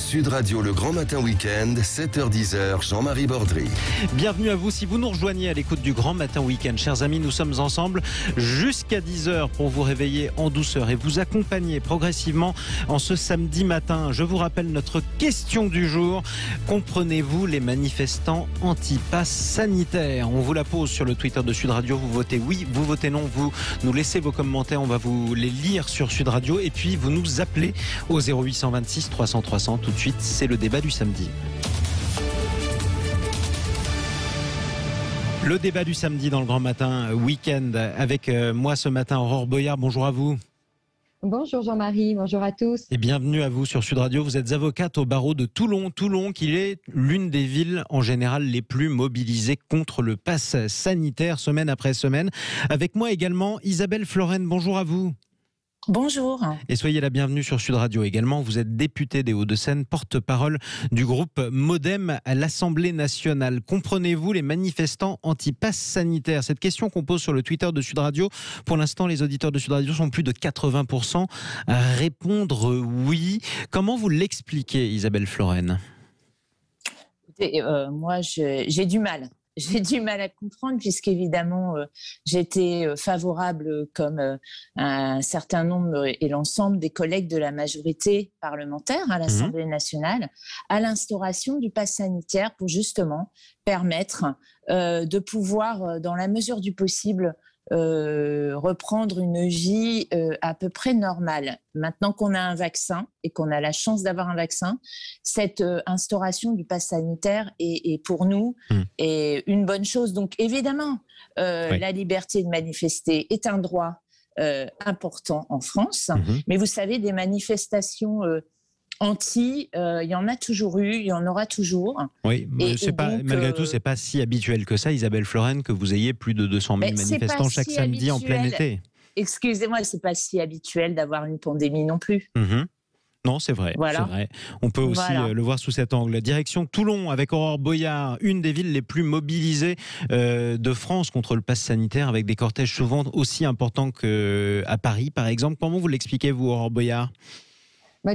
Sud Radio, le Grand Matin Week-end, 7h-10h, Jean-Marie Bordry. Bienvenue à vous si vous nous rejoignez à l'écoute du Grand Matin Week-end. Chers amis, nous sommes ensemble jusqu'à 10h pour vous réveiller en douceur et vous accompagner progressivement en ce samedi matin. Je vous rappelle notre question du jour. Comprenez-vous les manifestants anti-pass sanitaires? On vous la pose sur le Twitter de Sud Radio. Vous votez oui, vous votez non. Vous nous laissez vos commentaires. On va vous les lire sur Sud Radio. Et puis vous nous appelez au 0826 300 300. Tout de suite, c'est le débat du samedi. Le débat du samedi dans le Grand Matin Week-end avec moi ce matin, Aurore Boyard. Bonjour à vous. Bonjour Jean-Marie, bonjour à tous. Et bienvenue à vous sur Sud Radio. Vous êtes avocate au barreau de Toulon. Toulon, qui est l'une des villes en général les plus mobilisées contre le pass sanitaire semaine après semaine. Avec moi également Isabelle Floren. Bonjour à vous. Bonjour. Et soyez la bienvenue sur Sud Radio également. Vous êtes députée des Hauts-de-Seine, porte-parole du groupe Modem à l'Assemblée nationale. Comprenez-vous les manifestants anti-pass sanitaire? Cette question qu'on pose sur le Twitter de Sud Radio. Pour l'instant, les auditeurs de Sud Radio sont plus de 80% à répondre oui. Comment vous l'expliquez, Isabelle Floren? Écoutez, moi, j'ai du mal. J'ai du mal à comprendre puisqu'évidemment, j'étais favorable comme un certain nombre et l'ensemble des collègues de la majorité parlementaire à l'Assemblée nationale à l'instauration du pass sanitaire pour justement permettre de pouvoir, dans la mesure du possible, reprendre une vie à peu près normale. Maintenant qu'on a un vaccin et qu'on a la chance d'avoir un vaccin, cette instauration du pass sanitaire est pour nous est une bonne chose. Donc évidemment, oui, la liberté de manifester est un droit important en France, mais vous savez, des manifestations il y en a toujours eu, il y en aura toujours. Oui, mais malgré tout, c'est pas si habituel que ça, Isabelle Floren, que vous ayez plus de 200 000 manifestants chaque samedi en plein été. Excusez-moi, c'est pas si habituel d'avoir une pandémie non plus. Non, c'est vrai, voilà. C'est vrai. On peut aussi le voir sous cet angle. Direction Toulon avec Aurore Boyard, une des villes les plus mobilisées de France contre le pass sanitaire, avec des cortèges souvent aussi importants qu'à Paris, par exemple. Comment vous l'expliquez, vous, Aurore Boyard?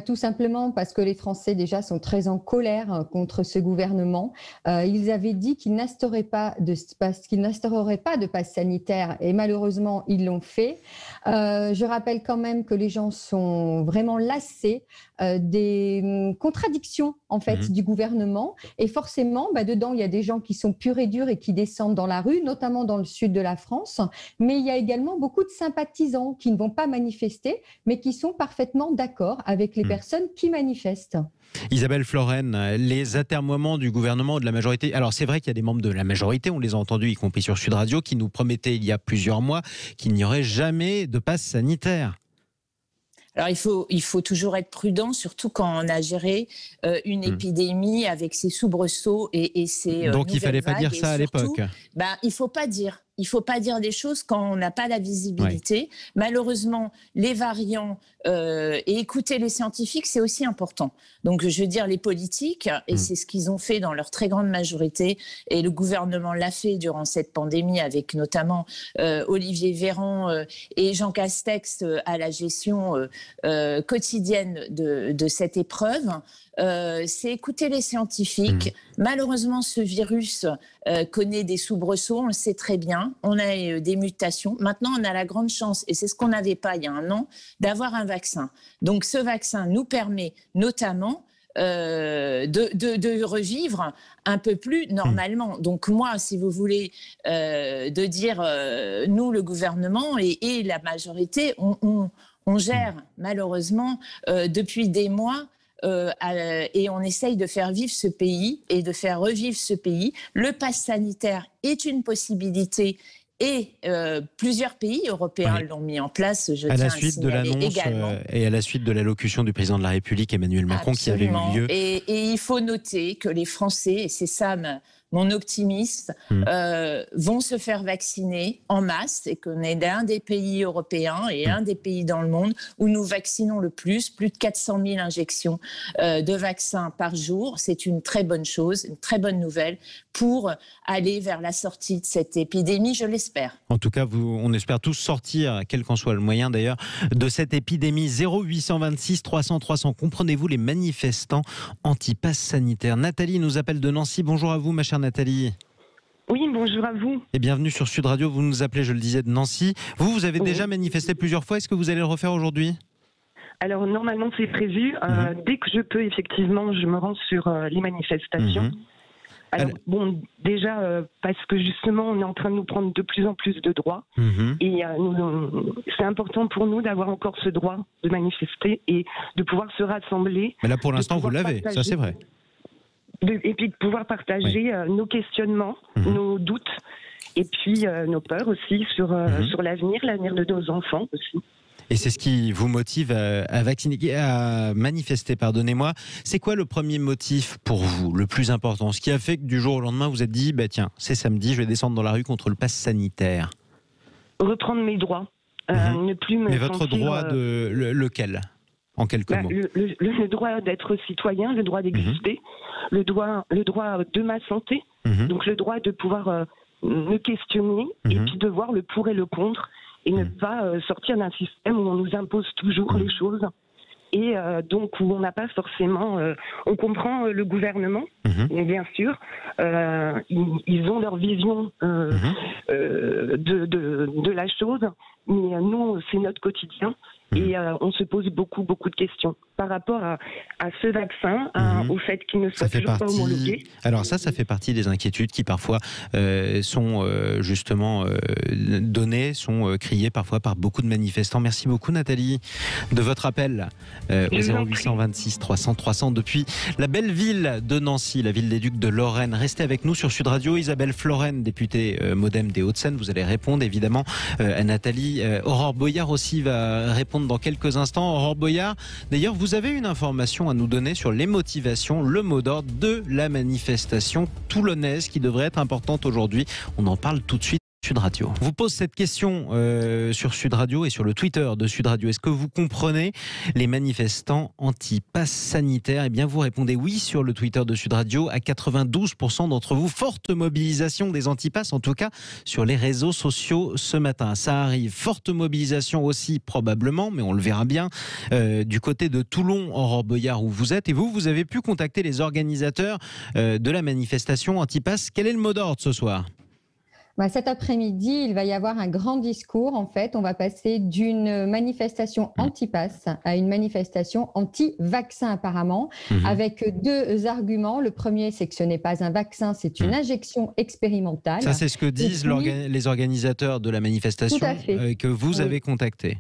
Tout simplement parce que les Français déjà sont très en colère contre ce gouvernement. Ils avaient dit qu'ils n'instaureraient pas de pass sanitaire et malheureusement ils l'ont fait. Je rappelle quand même que les gens sont vraiment lassés des contradictions en fait du gouvernement et forcément dedans il y a des gens qui sont purs et durs et qui descendent dans la rue, notamment dans le sud de la France, mais il y a également beaucoup de sympathisants qui ne vont pas manifester mais qui sont parfaitement d'accord avec les personnes qui manifestent. Isabelle Floren, les atermoiements du gouvernement et de la majorité. Alors c'est vrai qu'il y a des membres de la majorité, on les a entendus, y compris sur Sud Radio, qui nous promettaient il y a plusieurs mois qu'il n'y aurait jamais de passe sanitaire. Alors il faut toujours être prudent, surtout quand on a géré une épidémie avec ses soubresauts et ses donc il fallait pas dire ça à l'époque. Il faut pas dire. Il ne faut pas dire des choses quand on n'a pas la visibilité. Oui. Malheureusement, les variants et écouter les scientifiques, c'est aussi important. Donc, je veux dire, les politiques, et c'est ce qu'ils ont fait dans leur très grande majorité, et le gouvernement l'a fait durant cette pandémie avec notamment Olivier Véran et Jean Castex à la gestion quotidienne de cette épreuve. C'est écouter les scientifiques. Malheureusement, ce virus connaît des soubresauts, on le sait très bien. On a des mutations. Maintenant, on a la grande chance, et c'est ce qu'on n'avait pas il y a un an, d'avoir un vaccin. Donc, ce vaccin nous permet notamment de revivre un peu plus normalement. Donc moi, si vous voulez, de dire, nous, le gouvernement et la majorité, on gère malheureusement depuis des mois et on essaye de faire vivre ce pays et de faire revivre ce pays. Le pass sanitaire est une possibilité et plusieurs pays européens l'ont mis en place, je tiens à le signaler également. Et à la suite de l'allocution du président de la République, Emmanuel Macron, qui avait eu lieu. Et il faut noter que les Français, et c'est ça mon optimisme, vont se faire vacciner en masse et qu'on est un des pays européens et un des pays dans le monde où nous vaccinons le plus de 400 000 injections de vaccins par jour. C'est une très bonne chose, une très bonne nouvelle pour aller vers la sortie de cette épidémie, je l'espère. En tout cas, on espère tous sortir, quel qu'en soit le moyen d'ailleurs, de cette épidémie. 0826 300 300. Comprenez-vous les manifestants anti-pass sanitaire? Nathalie nous appelle de Nancy. Bonjour à vous, ma chère Nathalie. Oui, bonjour à vous. Et bienvenue sur Sud Radio. Vous nous appelez, je le disais, de Nancy. Vous avez déjà manifesté plusieurs fois. Est-ce que vous allez le refaire aujourd'hui? Alors, normalement, c'est prévu. Dès que je peux, effectivement, je me rends sur les manifestations. Alors, bon, déjà, parce que justement, on est en train de nous prendre de plus en plus de droits. Et c'est important pour nous d'avoir encore ce droit de manifester et de pouvoir se rassembler. Mais là, pour l'instant, vous l'avez, ça c'est vrai. Et puis de pouvoir partager nos questionnements, nos doutes, et puis nos peurs aussi sur l'avenir de nos enfants aussi. Et c'est ce qui vous motive à manifester, pardonnez-moi. C'est quoi le premier motif pour vous, le plus important? Ce qui a fait que du jour au lendemain, vous vous êtes dit, tiens, c'est samedi, je vais descendre dans la rue contre le pass sanitaire. Reprendre mes droits. Ne plus me Mais votre sentir, droit, lequel? En quelques mots. Le droit d'être citoyen, le droit d'exister, le droit de ma santé, donc le droit de pouvoir me questionner et puis de voir le pour et le contre et ne pas sortir d'un système où on nous impose toujours les choses et donc où on n'a pas forcément... on comprend le gouvernement, mais bien sûr, ils ont leur vision de la chose, mais nous, c'est notre quotidien. Et on se pose beaucoup de questions par rapport à ce vaccin, au fait qu'il ne soit toujours pas homologué. Alors ça fait partie des inquiétudes qui parfois sont justement données, sont criées parfois par beaucoup de manifestants. Merci beaucoup Nathalie de votre appel au 0826 300 300 depuis la belle ville de Nancy, la ville des Ducs de Lorraine. Restez avec nous sur Sud Radio. Isabelle Floren, députée Modem des Hauts-de-Seine, vous allez répondre évidemment à Nathalie. Aurore Boyard aussi va répondre dans quelques instants. Aurore Boyard, d'ailleurs, vous avez une information à nous donner sur les motivations, le mot d'ordre de la manifestation toulonnaise qui devrait être importante aujourd'hui. On en parle tout de suite. Sud Radio. On vous pose cette question sur Sud Radio et sur le Twitter de Sud Radio. Est-ce que vous comprenez les manifestants anti-pass sanitaire? Eh bien, vous répondez oui sur le Twitter de Sud Radio à 92% d'entre vous. Forte mobilisation des anti-pass, en tout cas sur les réseaux sociaux ce matin. Ça arrive. Forte mobilisation aussi probablement, mais on le verra bien, du côté de Toulon, Aurore Boyard, où vous êtes. Et vous avez pu contacter les organisateurs de la manifestation anti-pass. Quel est le mot d'ordre ce soir? Cet après-midi, il va y avoir un grand discours. En fait, on va passer d'une manifestation anti-pass à une manifestation anti-vaccin apparemment, avec deux arguments. Le premier, c'est que ce n'est pas un vaccin, c'est une injection expérimentale. Ça, c'est ce que disent les organisateurs de la manifestation que vous avez contacté.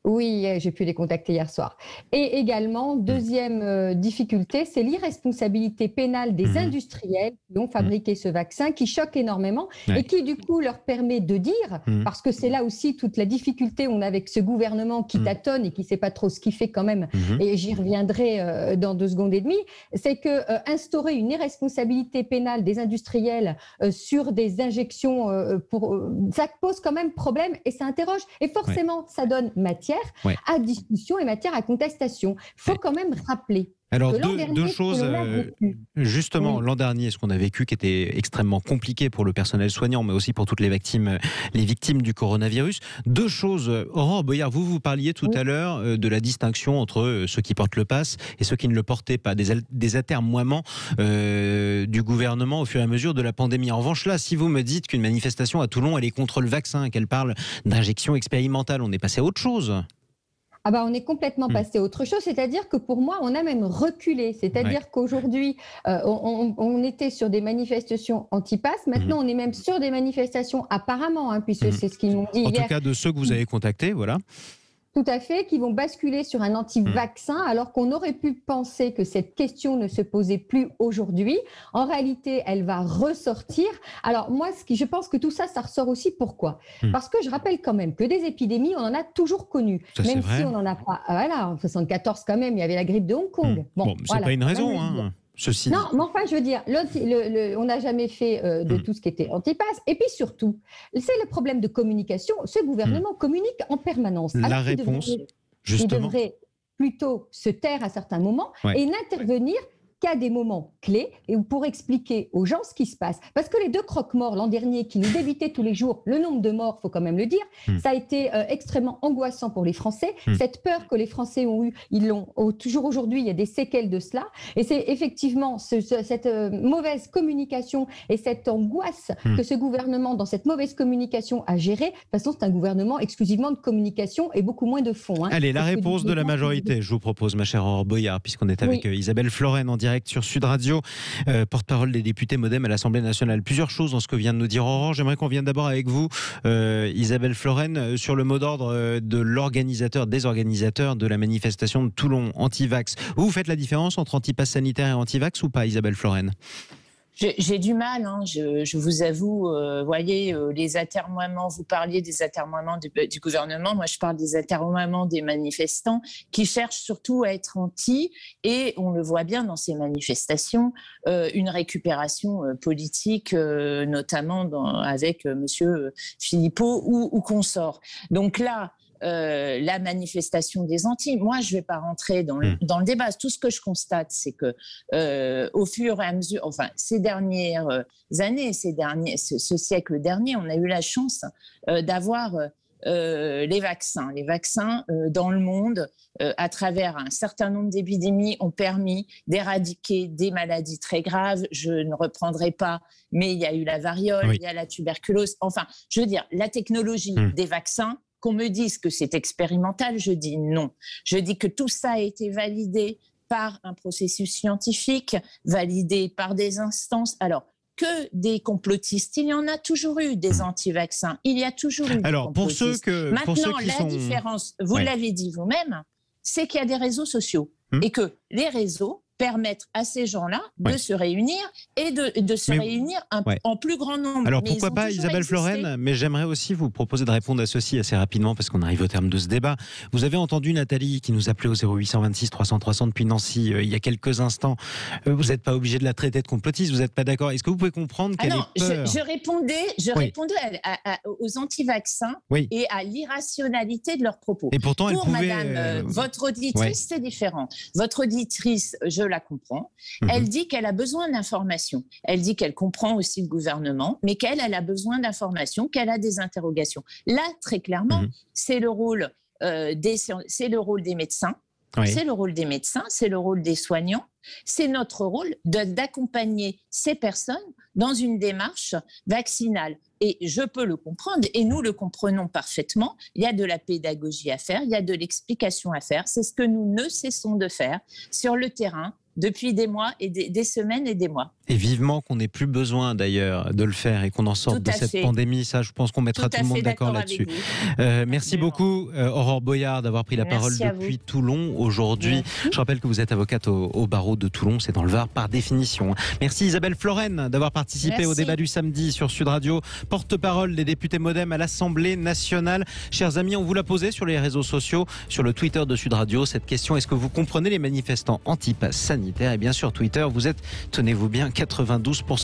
Oui, j'ai pu les contacter hier soir. Et également, deuxième difficulté, c'est l'irresponsabilité pénale des industriels qui ont fabriqué ce vaccin, qui choque énormément et qui du coup leur permet de dire, parce que c'est là aussi toute la difficulté on a avec ce gouvernement qui tâtonne et qui ne sait pas trop ce qu'il fait quand même, et j'y reviendrai dans 2 secondes et demie, c'est que instaurer une irresponsabilité pénale des industriels sur des injections, ça pose quand même problème et ça interroge. Et forcément, ça donne matière à discussion et matière à contestation. Il faut quand même rappeler. Alors deux choses, justement, l'an dernier, ce qu'on a vécu qui était extrêmement compliqué pour le personnel soignant, mais aussi pour toutes les victimes du coronavirus. 2 choses, Aurore Boyard, vous parliez tout à l'heure de la distinction entre ceux qui portent le pass et ceux qui ne le portaient pas, des atermoiements du gouvernement au fur et à mesure de la pandémie. En revanche, là, si vous me dites qu'une manifestation à Toulon, elle est contre le vaccin, qu'elle parle d'injection expérimentale, on est passé à autre chose. On est complètement passé à autre chose, c'est-à-dire que pour moi, on a même reculé. C'est-à-dire qu'aujourd'hui, on était sur des manifestations anti-pass. Maintenant, on est même sur des manifestations apparemment, puisque c'est ce qu'ils m'ont dit hier. En tout cas, de ceux que vous avez contactés, voilà. Tout à fait, qui vont basculer sur un anti-vaccin, alors qu'on aurait pu penser que cette question ne se posait plus aujourd'hui. En réalité, elle va ressortir. Alors moi, je pense que tout ça, ça ressort aussi. Pourquoi ? Parce que je rappelle quand même que des épidémies, on en a toujours connu. Ça, même si on n'en a pas... Voilà, en 1974 quand même, il y avait la grippe de Hong Kong. C'est pas une raison, Ceci non, mais enfin, je veux dire, on n'a jamais fait de tout ce qui était anti-pass. Et puis surtout, c'est le problème de communication. Ce gouvernement communique en permanence. La réponse, justement. Il devrait plutôt se taire à certains moments et n'intervenir qu'à des moments clés et pour expliquer aux gens ce qui se passe. Parce que les 2 croque-morts l'an dernier qui nous débitaient tous les jours, le nombre de morts, il faut quand même le dire, ça a été extrêmement angoissant pour les Français. Cette peur que les Français ont eue, ils l'ont toujours aujourd'hui, il y a des séquelles de cela. Et c'est effectivement cette mauvaise communication et cette angoisse que ce gouvernement, dans cette mauvaise communication, a gérée. De toute façon, c'est un gouvernement exclusivement de communication et beaucoup moins de fond. Allez, la réponse de la majorité, je vous propose, ma chère Aurore Boyard, puisqu'on est avec Isabelle Florennes en direct sur Sud Radio, porte-parole des députés Modem à l'Assemblée nationale. Plusieurs choses dans ce que vient de nous dire Aurore. J'aimerais qu'on vienne d'abord avec vous, Isabelle Florennes, sur le mot d'ordre des organisateurs de la manifestation de Toulon anti-vax. Vous faites la différence entre anti-pass sanitaire et anti-vax ou pas, Isabelle Florennes? J'ai du mal, je vous avoue, voyez, les atermoiements, vous parliez des atermoiements du gouvernement, moi je parle des atermoiements des manifestants qui cherchent surtout à être anti, et on le voit bien dans ces manifestations, une récupération politique, notamment avec monsieur Philippot ou consort. Donc là, la manifestation des anti. Moi, je ne vais pas rentrer dans le débat. Tout ce que je constate, c'est que au fur et à mesure, enfin, ces dernières années, ce siècle dernier, on a eu la chance d'avoir les vaccins. Les vaccins dans le monde, à travers un certain nombre d'épidémies, ont permis d'éradiquer des maladies très graves. Je ne reprendrai pas, mais il y a eu la variole, il y a la tuberculose. Enfin, je veux dire, la technologie des vaccins, qu'on me dise que c'est expérimental, je dis non. Je dis que tout ça a été validé par un processus scientifique, validé par des instances. Alors, que des complotistes, il y en a toujours eu des anti-vaccins. Il y a toujours eu des complotistes. Maintenant, la différence, vous l'avez dit vous-même, c'est qu'il y a des réseaux sociaux et que les réseaux permettre à ces gens-là de se réunir et de se réunir en plus grand nombre. Alors pourquoi pas, Isabelle Florennes, mais j'aimerais aussi vous proposer de répondre à ceci assez rapidement parce qu'on arrive au terme de ce débat. Vous avez entendu Nathalie qui nous appelait au 0826 300 300 depuis Nancy il y a quelques instants. Vous n'êtes pas obligé de la traiter de complotiste, vous n'êtes pas d'accord. Est-ce que vous pouvez comprendre qu'elle ait peur? Je répondais aux anti-vaccins et à l'irrationalité de leurs propos. Et pourtant, pour madame, votre auditrice, c'est différent. Votre auditrice, je la comprends. Elle dit qu'elle a besoin d'informations. Elle dit qu'elle comprend aussi le gouvernement, mais qu'elle a besoin d'informations, qu'elle a des interrogations. Là, très clairement, c'est le rôle des médecins. C'est le rôle des médecins, c'est le rôle des soignants. C'est notre rôle d'accompagner ces personnes dans une démarche vaccinale. Et je peux le comprendre, et nous le comprenons parfaitement. Il y a de la pédagogie à faire, il y a de l'explication à faire. C'est ce que nous ne cessons de faire sur le terrain depuis des mois et des semaines et des mois. Et vivement qu'on n'ait plus besoin d'ailleurs de le faire et qu'on en sorte de cette pandémie. Ça, je pense qu'on mettra tout le monde d'accord là-dessus. Merci beaucoup, Aurore Boyard, d'avoir pris la parole depuis Toulon aujourd'hui. Je rappelle que vous êtes avocate au barreau de Toulon, c'est dans le Var par définition. Merci Isabelle Florennes d'avoir participé au débat du samedi sur Sud Radio, porte-parole des députés Modem à l'Assemblée nationale. Chers amis, on vous l'a posé sur les réseaux sociaux, sur le Twitter de Sud Radio, cette question: est-ce que vous comprenez les manifestants anti-pass sanitaire? Et bien sûr, Twitter, vous êtes, tenez-vous bien, 92%